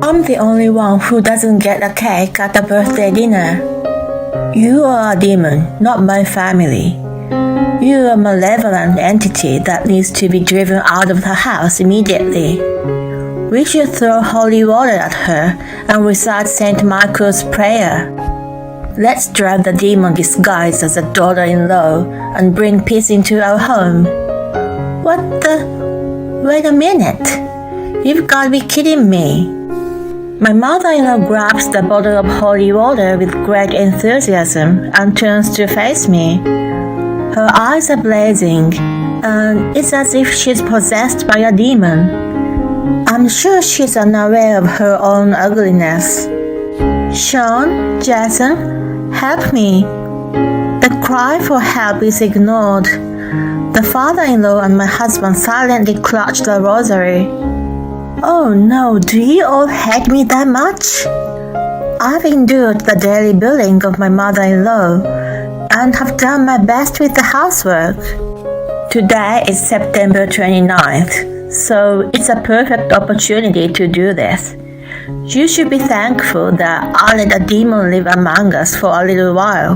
I'm the only one who doesn't get a cake at the birthday dinner. You are a demon, not my family. You're a malevolent entity that needs to be driven out of the house immediately. We should throw holy water at her and recite St. Michael's prayer. Let's drive the demon disguised as a daughter-in-law and bring peace into our home. What the? Wait a minute. You've got to be kidding me. My mother-in-law grabs the bottle of holy water with great enthusiasm and turns to face me. Her eyes are blazing, and it's as if she's possessed by a demon. I'm sure she's unaware of her own ugliness. Sean, Jason, help me. The cry for help is ignored. The father-in-law and my husband silently clutch the rosary. Oh no, do you all hate me that much? I've endured the daily bullying of my mother-in-law and have done my best with the housework. Today is September 29th, so it's a perfect opportunity to do this. You should be thankful that I let a demon live among us for a little while.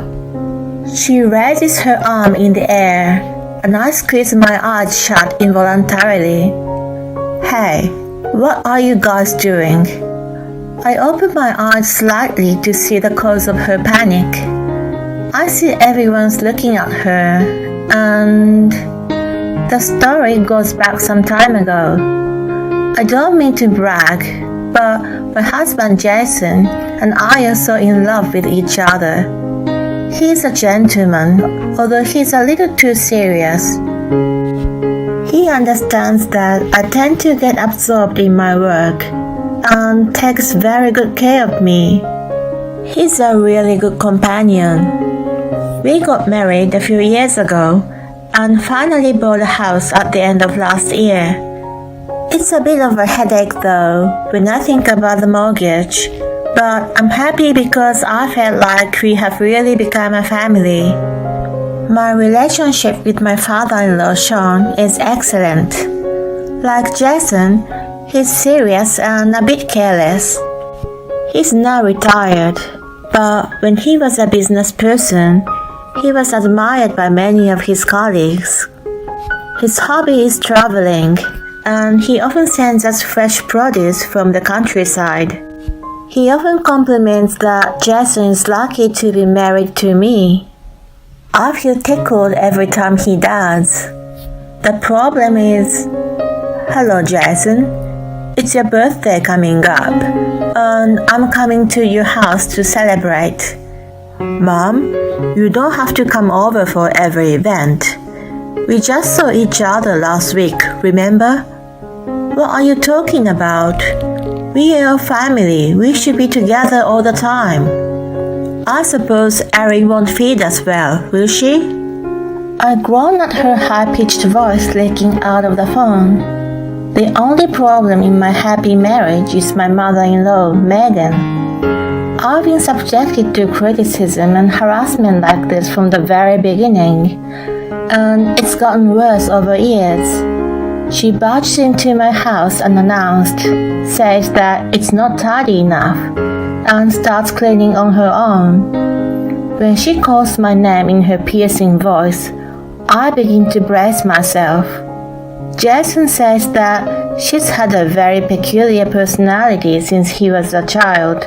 She raises her arm in the air, and I squeeze my eyes shut involuntarily. Hey, what are you guys doing? I open my eyes slightly to see the cause of her panic. I see everyone's looking at her, and the story goes back some time ago. I don't mean to brag, but my husband Jason and I are so in love with each other. He's a gentleman, although he's a little too serious. He understands that I tend to get absorbed in my work and takes very good care of me. He's a really good companion. We got married a few years ago and finally bought a house at the end of last year. It's a bit of a headache though when I think about the mortgage, but I'm happy because I felt like we have really become a family. My relationship with my father-in-law Sean is excellent. Like Jason, he's serious and a bit careless. He's now retired, but when he was a business person, he was admired by many of his colleagues. His hobby is traveling, and he often sends us fresh produce from the countryside. He often compliments that Jason is lucky to be married to me. I feel tickled every time he does. The problem is, hello Jason, it's your birthday coming up, and I'm coming to your house to celebrate. Mom, you don't have to come over for every event. We just saw each other last week, remember? What are you talking about? We are a family. We should be together all the time. I suppose Erin won't feed us well, will she? I groan at her high-pitched voice leaking out of the phone. The only problem in my happy marriage is my mother-in-law, Megan. I've been subjected to criticism and harassment like this from the very beginning, and it's gotten worse over years. She barged into my house unannounced, says that it's not tidy enough, and starts cleaning on her own. When she calls my name in her piercing voice, I begin to brace myself. Jason says that she's had a very peculiar personality since he was a child.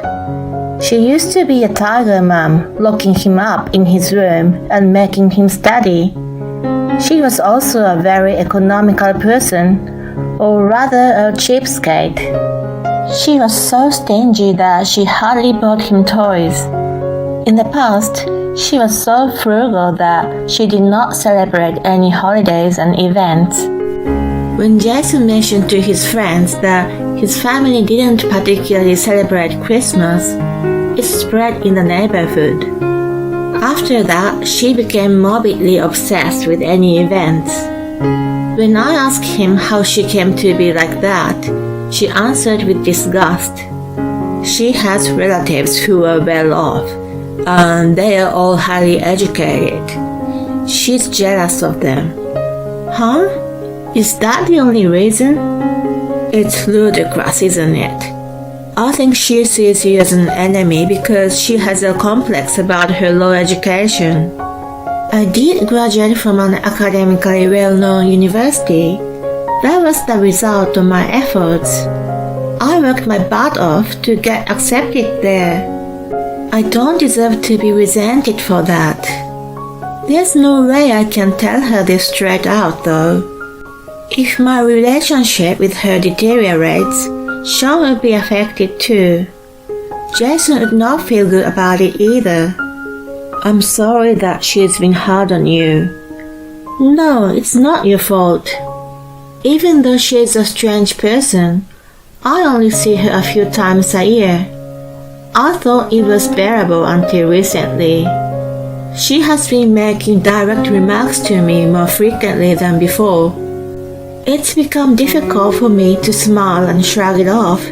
She used to be a tiger mom, locking him up in his room and making him study. She was also a very economical person, or rather a cheapskate. She was so stingy that she hardly bought him toys. In the past, she was so frugal that she did not celebrate any holidays and events. When Jason mentioned to his friends that his family didn't particularly celebrate Christmas, it spread in the neighborhood. After that, she became morbidly obsessed with any events. When I asked him how she came to be like that, she answered with disgust. She has relatives who are well off, and they are all highly educated. She's jealous of them. Huh? Is that the only reason? It's ludicrous, isn't it? I think she sees you as an enemy because she has a complex about her low education. I did graduate from an academically well-known university. That was the result of my efforts. I worked my butt off to get accepted there. I don't deserve to be resented for that. There's no way I can tell her this straight out though. If my relationship with her deteriorates, Sean will be affected too. Jason would not feel good about it either. I'm sorry that she's been hard on you. No, it's not your fault. Even though she's a strange person, I only see her a few times a year. I thought it was bearable until recently. She has been making direct remarks to me more frequently than before. It's become difficult for me to smile and shrug it off,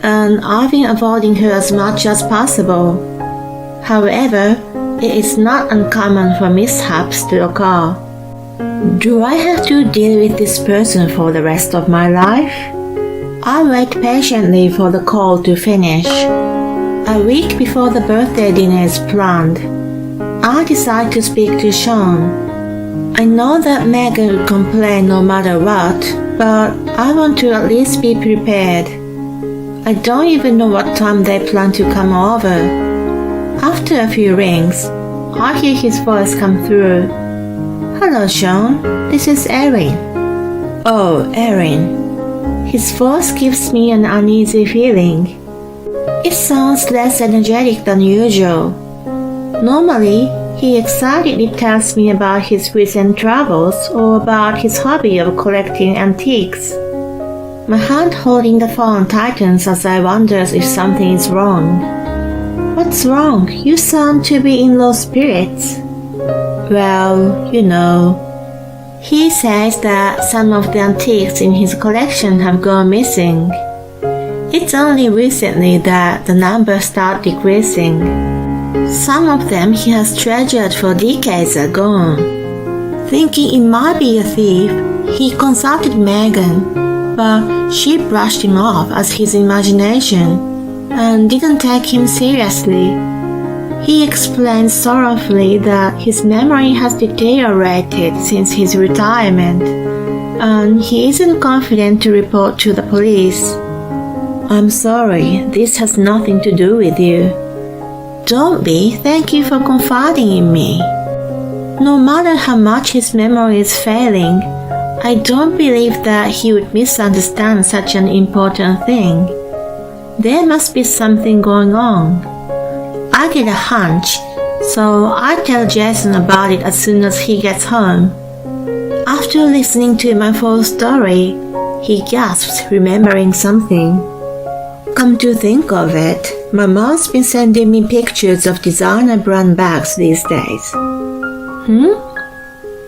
and I've been avoiding her as much as possible. However, it is not uncommon for mishaps to occur. Do I have to deal with this person for the rest of my life? I wait patiently for the call to finish. A week before the birthday dinner is planned, I decide to speak to Sean. I know that Megan would complain no matter what, but I want to at least be prepared. I don't even know what time they plan to come over. After a few rings, I hear his voice come through. Hello, Sean. This is Erin. Oh, Erin. His voice gives me an uneasy feeling. It sounds less energetic than usual. Normally, he excitedly tells me about his recent travels or about his hobby of collecting antiques. My hand holding the phone tightens as I wonder if something is wrong. What's wrong? You sound to be in low spirits. Well, you know. He says that some of the antiques in his collection have gone missing. It's only recently that the numbers start decreasing. Some of them he has treasured for decades are gone. Thinking it might be a thief, he consulted Megan, but she brushed him off as his imagination and didn't take him seriously. He explained sorrowfully that his memory has deteriorated since his retirement, and he isn't confident to report to the police. I'm sorry, this has nothing to do with you. Don't be, thank you for confiding in me. No matter how much his memory is failing, I don't believe that he would misunderstand such an important thing. There must be something going on. I get a hunch, so I tell Jason about it as soon as he gets home. After listening to my full story, he gasps, remembering something. Come to think of it, my mom's been sending me pictures of designer brand bags these days.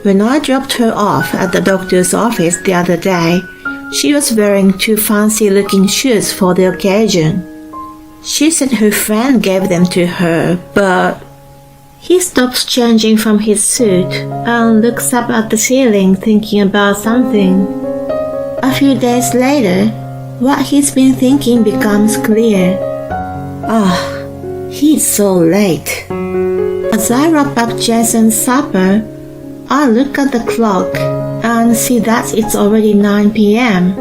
When I dropped her off at the doctor's office the other day, she was wearing 2 fancy-looking shoes for the occasion. She said her friend gave them to her, but... He stops changing from his suit and looks up at the ceiling thinking about something. A few days later, what he's been thinking becomes clear. He's so late. As I wrap up Jason's supper, I look at the clock and see that it's already 9 p.m.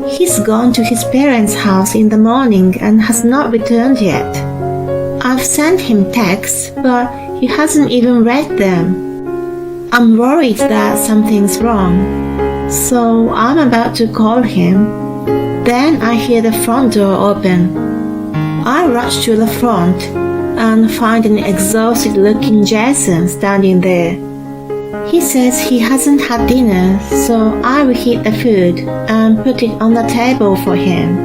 He's gone to his parents' house in the morning and has not returned yet. I've sent him texts, but he hasn't even read them. I'm worried that something's wrong, so I'm about to call him. Then I hear the front door open. I rush to the front and find an exhausted-looking Jason standing there. He says he hasn't had dinner, so I reheat the food and put it on the table for him.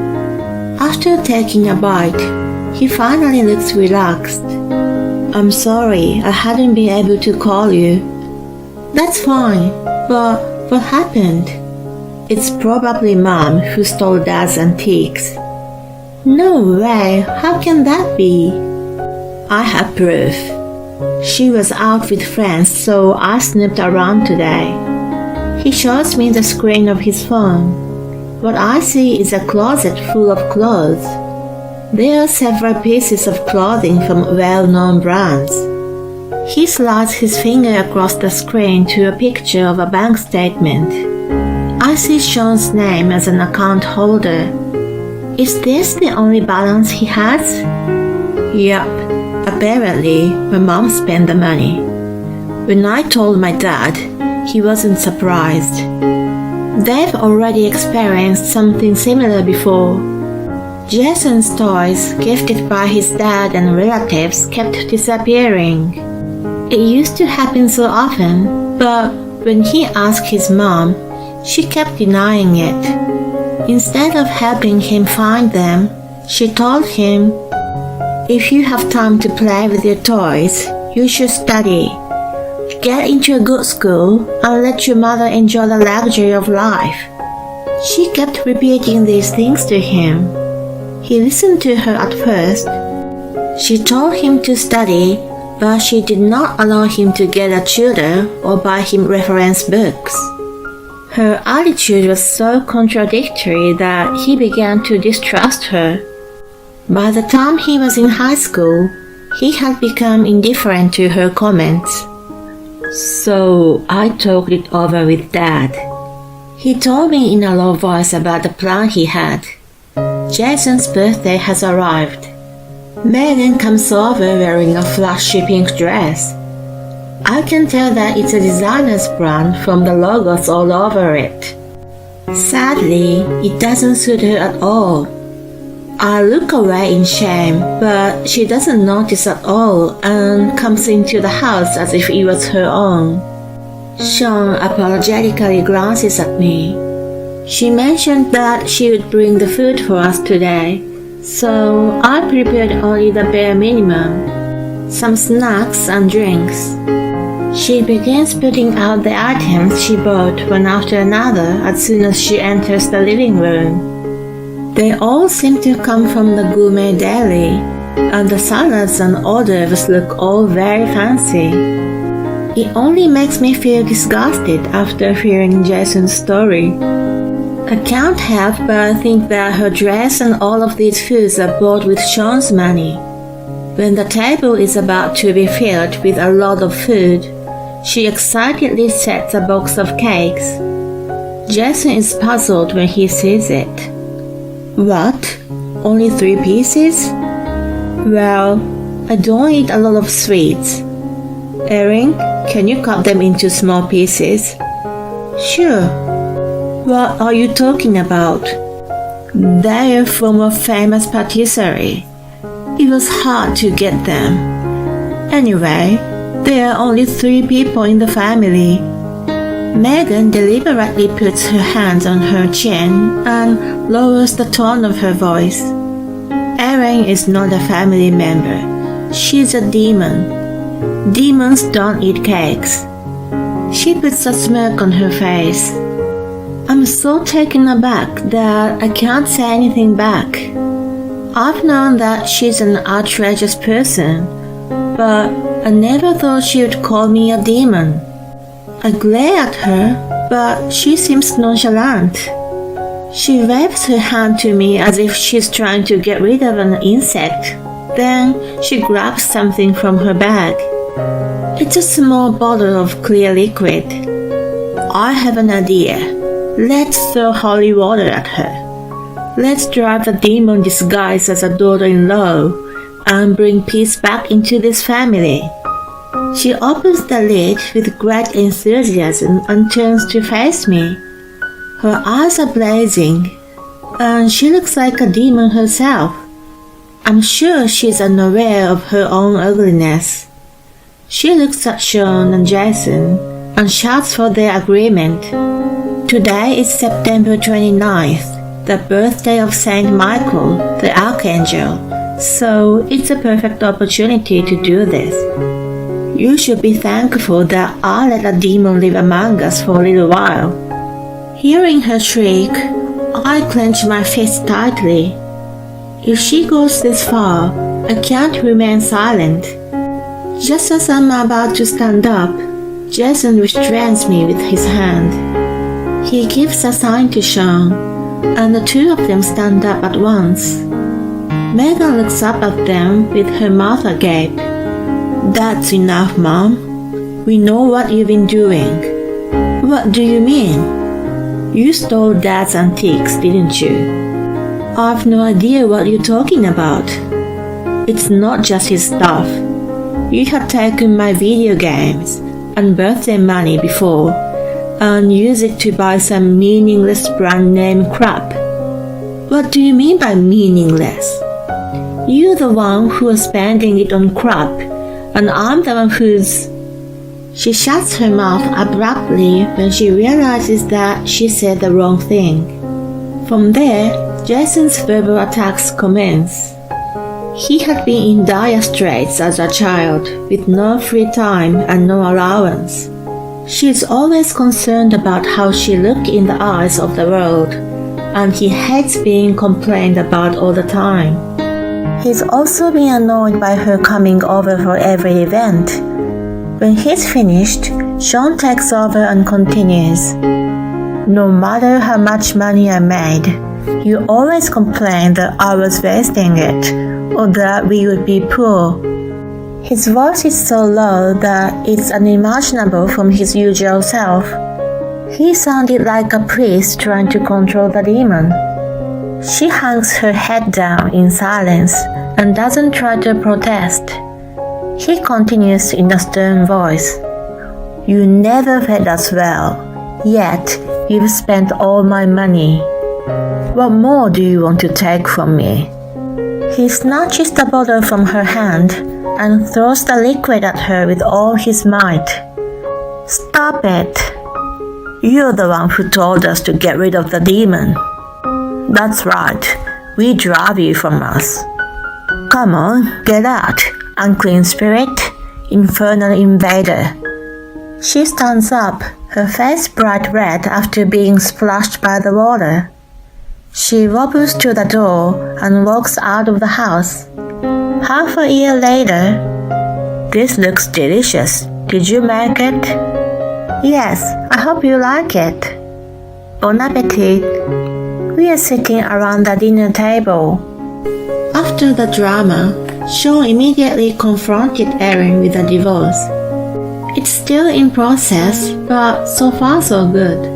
After taking a bite, he finally looks relaxed. I'm sorry, I hadn't been able to call you. That's fine, but what happened? It's probably Mom who stole Dad's antiques. No way, how can that be? I have proof. She was out with friends, so I snooped around today. He shows me the screen of his phone. What I see is a closet full of clothes. There are several pieces of clothing from well-known brands. He slides his finger across the screen to a picture of a bank statement. I see Sean's name as an account holder. Is this the only balance he has? Yup, apparently my mom spent the money. When I told my dad, he wasn't surprised. They've already experienced something similar before. Jason's toys, gifted by his dad and relatives, kept disappearing. It used to happen so often, but when he asked his mom, she kept denying it. Instead of helping him find them, she told him, "If you have time to play with your toys, you should study. Get into a good school and let your mother enjoy the luxury of life." She kept repeating these things to him. He listened to her at first. She told him to study, but she did not allow him to get a tutor or buy him reference books. Her attitude was so contradictory that he began to distrust her. By the time he was in high school, he had become indifferent to her comments. So I talked it over with Dad. He told me in a low voice about the plan he had. Jason's birthday has arrived. Megan comes over wearing a flashy pink dress. I can tell that it's a designer's brand from the logos all over it. Sadly, it doesn't suit her at all. I look away in shame, but she doesn't notice at all and comes into the house as if it was her own. Sean apologetically glances at me. She mentioned that she would bring the food for us today, so I prepared only the bare minimum, some snacks and drinks. She begins putting out the items she bought one after another as soon as she enters the living room. They all seem to come from the gourmet deli, and the salads and hors d'oeuvres look all very fancy. It only makes me feel disgusted after hearing Jason's story. I can't help but think that her dress and all of these foods are bought with Sean's money. When the table is about to be filled with a lot of food, she excitedly sets a box of cakes. Jason is puzzled when he sees it. What? Only 3 pieces? Well, I don't eat a lot of sweets. Erin, can you cut them into small pieces? Sure. What are you talking about? They're from a famous patisserie. It was hard to get them. Anyway, there are only 3 people in the family. Megan deliberately puts her hands on her chin and lowers the tone of her voice. Erin is not a family member. She's a demon. Demons don't eat cakes. She puts a smirk on her face. I'm so taken aback that I can't say anything back. I've known that she's an outrageous person, but I never thought she would call me a demon. I glare at her, but she seems nonchalant. She waves her hand to me as if she's trying to get rid of an insect. Then she grabs something from her bag. It's a small bottle of clear liquid. I have an idea. Let's throw holy water at her. Let's drive the demon disguised as a daughter-in-law and bring peace back into this family. She opens the lid with great enthusiasm and turns to face me. Her eyes are blazing, and she looks like a demon herself. I'm sure she's unaware of her own ugliness. She looks at Sean and Jason and shouts for their agreement. Today is September 29th, the birthday of Saint Michael, the Archangel, so it's a perfect opportunity to do this. You should be thankful that I let a demon live among us for a little while. Hearing her shriek, I clench my fist tightly. If she goes this far, I can't remain silent. Just as I'm about to stand up, Jason restrains me with his hand. He gives a sign to Sean, and the 2 of them stand up at once. Megan looks up at them with her mouth agape. That's enough, Mom. We know what you've been doing. What do you mean? You stole Dad's antiques, didn't you? I've no idea what you're talking about. It's not just his stuff. You had taken my video games and birthday money before and used it to buy some meaningless brand name crap. What do you mean by meaningless? You're the one who was spending it on crap, and I'm the one who's... She shuts her mouth abruptly when she realizes that she said the wrong thing. From there, Jason's verbal attacks commence. He had been in dire straits as a child, with no free time and no allowance. She is always concerned about how she looked in the eyes of the world, and he hates being complained about all the time. He's also been annoyed by her coming over for every event. When he's finished, Sean takes over and continues. No matter how much money I made, you always complained that I was wasting it, or that we would be poor. His voice is so low that it's unimaginable from his usual self. He sounded like a priest trying to control the demon. She hangs her head down in silence and doesn't try to protest. He continues in a stern voice. You never fed us well, yet you've spent all my money. What more do you want to take from me? He snatches the bottle from her hand and throws the liquid at her with all his might. Stop it! You're the one who told us to get rid of the demon. That's right, we drive you from us. Come on, get out, unclean spirit, infernal invader. She stands up, her face bright red after being splashed by the water. She wobbles to the door and walks out of the house. Half a year later, this looks delicious. Did you make it? Yes, I hope you like it. Bon appetit. We are sitting around the dinner table. After the drama, Sean immediately confronted Erin with a divorce. It's still in process, but so far so good.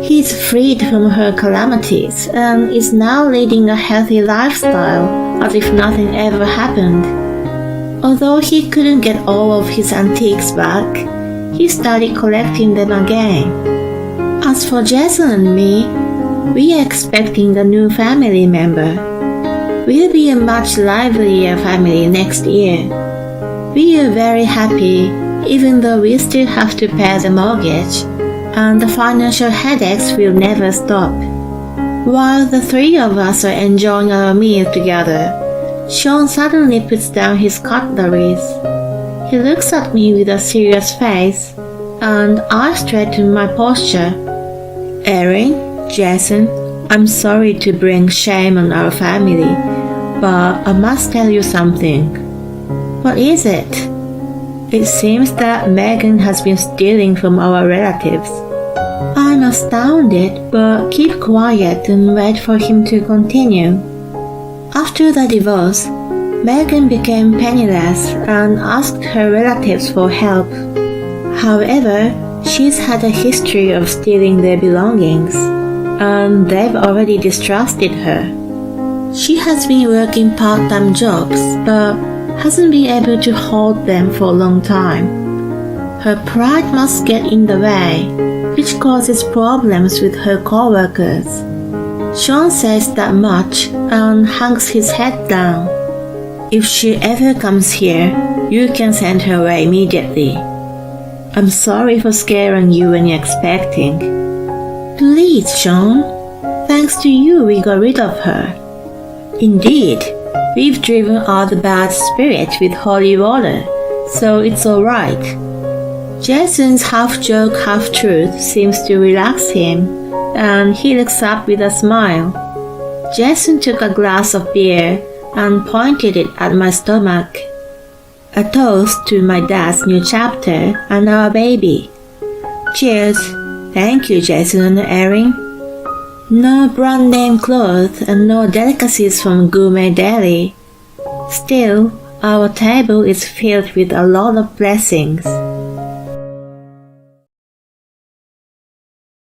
He's freed from her calamities and is now leading a healthy lifestyle as if nothing ever happened. Although he couldn't get all of his antiques back, he started collecting them again. As for Jason and me, we are expecting a new family member. We'll be a much livelier family next year. We are very happy, even though we still have to pay the mortgage, and the financial headaches will never stop. While the three of us are enjoying our meal together, Sean suddenly puts down his cutleries. He looks at me with a serious face, and I straighten my posture. Erin, Jason, I'm sorry to bring shame on our family, but I must tell you something. What is it? It seems that Megan has been stealing from our relatives. I'm astounded, but keep quiet and wait for him to continue. After the divorce, Megan became penniless and asked her relatives for help. However, she's had a history of stealing their belongings, and they've already distrusted her. She has been working part-time jobs, but hasn't been able to hold them for a long time. Her pride must get in the way, which causes problems with her co-workers. Sean says that much and hangs his head down. If she ever comes here, you can send her away immediately. I'm sorry for scaring you when you're expecting. Please, Sean. Thanks to you, we got rid of her. Indeed, we've driven out the bad spirit with holy water, so it's alright. Jason's half-joke, half-truth seems to relax him, and he looks up with a smile. Jason took a glass of beer and pointed it at my stomach. A toast to my dad's new chapter and our baby. Cheers. Thank you, Jason and Erin. No brand name clothes and no delicacies from gourmet deli. Still, our table is filled with a lot of blessings.